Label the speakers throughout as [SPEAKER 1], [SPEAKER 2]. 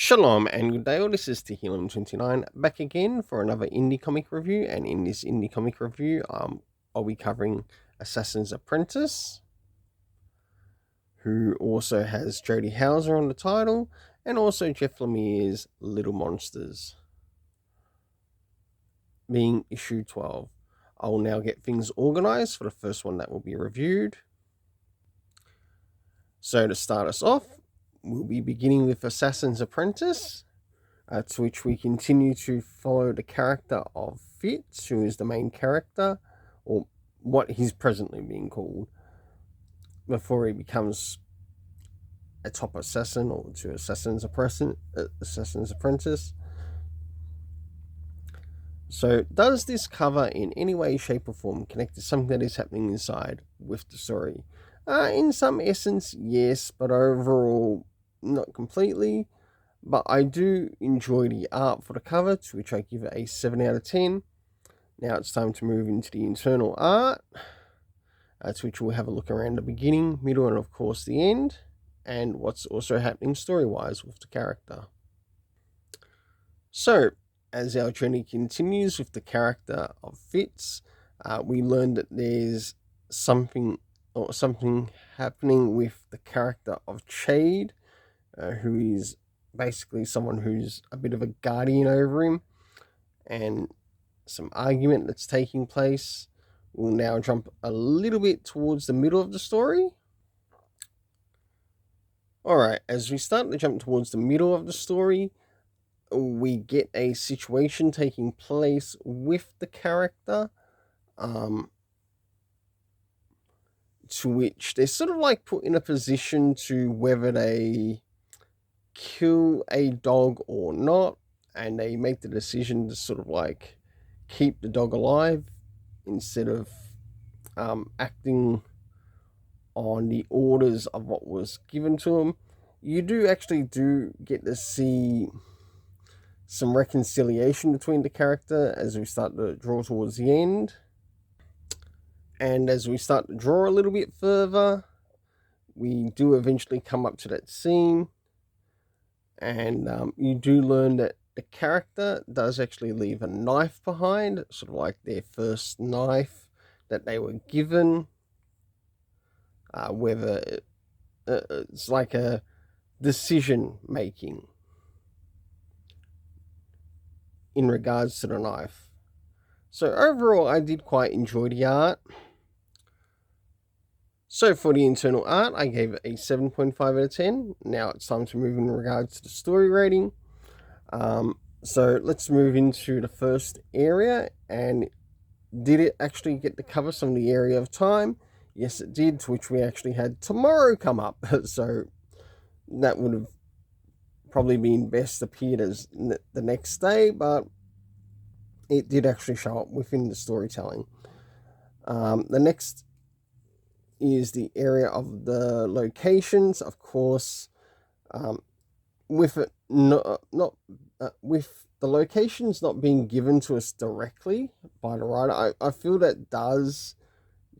[SPEAKER 1] Shalom and good day all, this is Tehillim29 back again for another indie comic review, and in this indie comic review I'll be covering Assassin's Apprentice, who also has Jody Houser on the title, and also Jeff Lemire's Little Monsters, being issue 12. I will now get things organised for the first one that will be reviewed. So to start us off, we'll be beginning with Assassin's Apprentice, to which we continue to follow the character of Fitz, who is the main character, or what he's presently being called, before he becomes a top assassin or to Assassin's Apprentice. So, does this cover in any way, shape, or form connect to something that is happening inside with the story? In some essence, yes, but overall, not completely. But I do enjoy the art for the cover, to which I give it a 7 out of 10. Now it's time to move into the internal art, to which we'll have a look around the beginning, middle, and of course the end, and what's also happening story-wise with the character. So, as our journey continues with the character of Fitz, we learn that there's something happening with the character of Chade, who is basically someone who's a bit of a guardian over him, and some argument that's taking place. We'll now jump a little bit towards the middle of the story. Alright, as we start to jump towards the middle of the story, we get a situation taking place with the character, to which they're sort of like put in a position to whether they kill a dog or not, and they make the decision to sort of like keep the dog alive instead of acting on the orders of what was given to them. You do get to see some reconciliation between the character as we start to draw towards the end. And as we start to draw a little bit further, we do eventually come up to that scene, and you do learn that the character does actually leave a knife behind, sort of like their first knife that they were given, whether it's like a decision making in regards to the knife. So overall, I did quite enjoy the art. So for the internal art, I gave it a 7.5 out of 10. Now it's time to move in regards to the story rating. So let's move into the first area. And did it actually get to cover some of the area of time? Yes, it did, to which we actually had tomorrow come up. So that would have probably been best appeared as the next day, but it did actually show up within the storytelling. The next is the area of the locations. Of course, with it with the locations not being given to us directly by the writer, I feel that does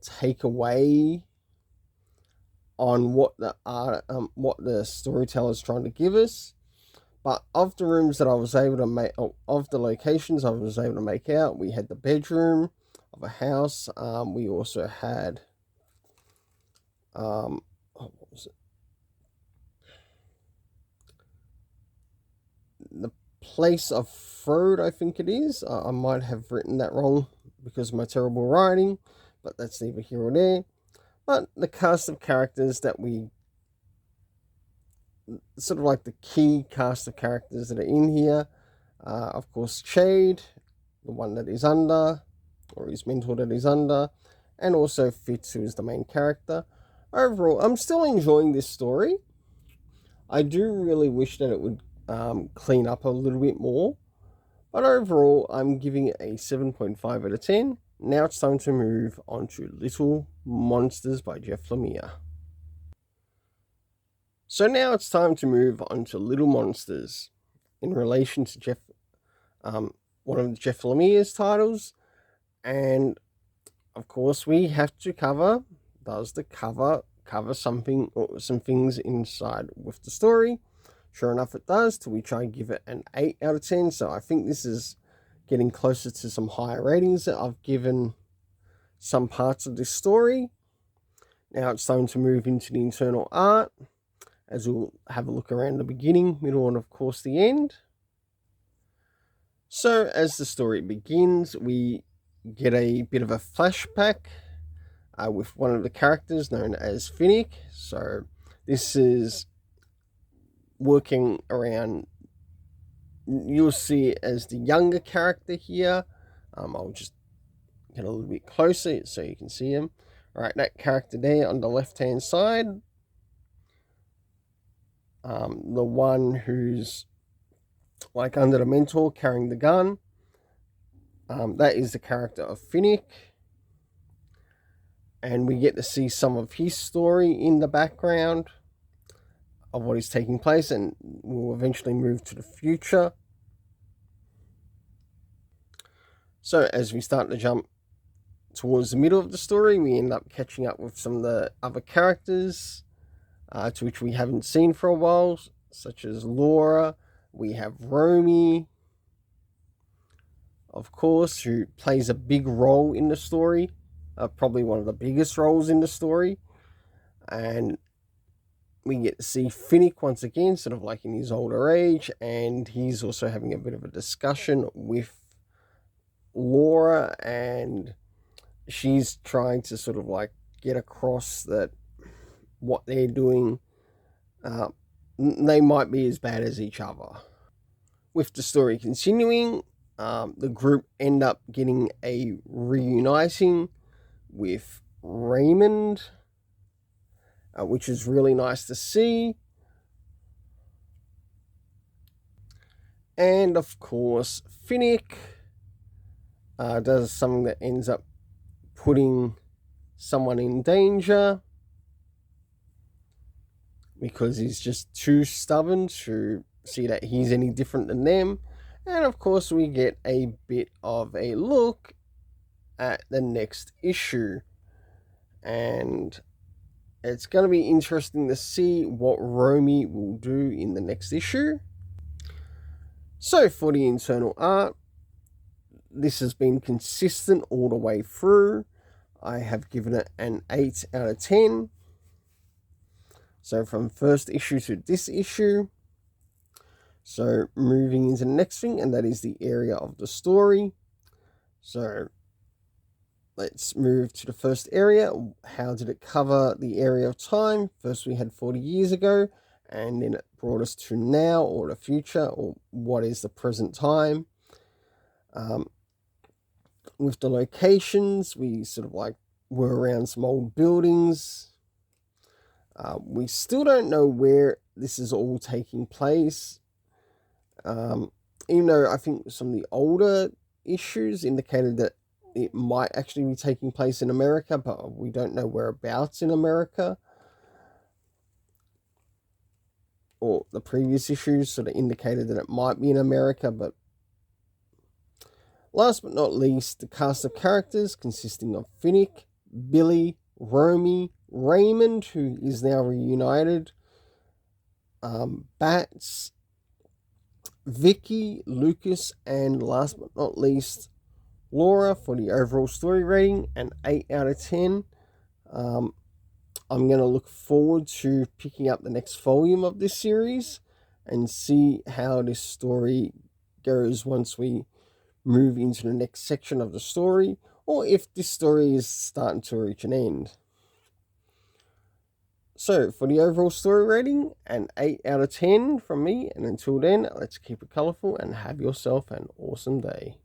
[SPEAKER 1] take away on what the storyteller is trying to give us. But of the rooms that I was able to make, of the locations I was able to make out, we had the bedroom of a house. We also had, what was it? The place of Frode, I think it is. I might have written that wrong because of my terrible writing, but that's neither here or there. But the cast of characters that we, sort of like the key cast of characters that are in here, of course Chade, the one that is under, or his mentor that is under, and also Fitz, who is the main character. Overall, I'm still enjoying this story. I do really wish that it would clean up a little bit more, but overall I'm giving it a 7.5 out of 10. Now it's time to move on to Little Monsters by Jeff Lemire. So now it's time to move on to Little Monsters in relation to one of Jeff Lemire's titles, and of course we have to cover, does the cover something or some things inside with the story, Sure enough, it does, to which I give it an 8 out of 10. So I think this is getting closer to some higher ratings that I've given some parts of this story. Now it's time to move into the internal art, as we'll have a look around the beginning, middle, and of course the end. So as the story begins, we get a bit of a flashback with one of the characters known as Finnick. So this is working around, you'll see it as the younger character here. I'll just get a little bit closer so you can see him. All right, that character there on the left-hand side, the one who's like under the mentor carrying the gun, that is the character of Finnick. And we get to see some of his story in the background of what is taking place, and we'll eventually move to the future. So as we start to jump towards the middle of the story, we end up catching up with some of the other characters to which we haven't seen for a while, such as Laura. We have Romy, of course, who plays a big role in the story, probably one of the biggest roles in the story. And we get to see Finnick once again, sort of like in his older age, and he's also having a bit of a discussion with Laura, and she's trying to sort of like get across that what they're doing, they might be as bad as each other. With the story continuing, the group end up getting a reuniting with Raymond, which is really nice to see. And of course, Finnick does something that ends up putting someone in danger, because he's just too stubborn to see that he's any different than them. And of course, we get a bit of a look at the next issue. And it's going to be interesting to see what Romy will do in the next issue. So for the internal art, this has been consistent all the way through. I have given it an 8 out of 10. So from first issue to this issue. So moving into the next thing, and that is the area of the story. So let's move to the first area. How did it cover the area of time? First we had 40 years ago, and then it brought us to now, or the future, or what is the present time. With the locations, we sort of like were around some old buildings. We still don't know where this is all taking place. Even though I think some of the older issues indicated that it might actually be taking place in America, but we don't know whereabouts in America. Or the previous issues sort of indicated that it might be in America, but last but not least, the cast of characters consisting of Finnick, Billy, Romy, Raymond, who is now reunited, Bats, Vicky, Lucas, and last but not least, Laura. For the overall story rating, an 8 out of 10. I'm going to look forward to picking up the next volume of this series and see how this story goes once we move into the next section of the story, or if this story is starting to reach an end. So for the overall story rating, an 8 out of 10 from me, and until then, let's keep it colourful and have yourself an awesome day.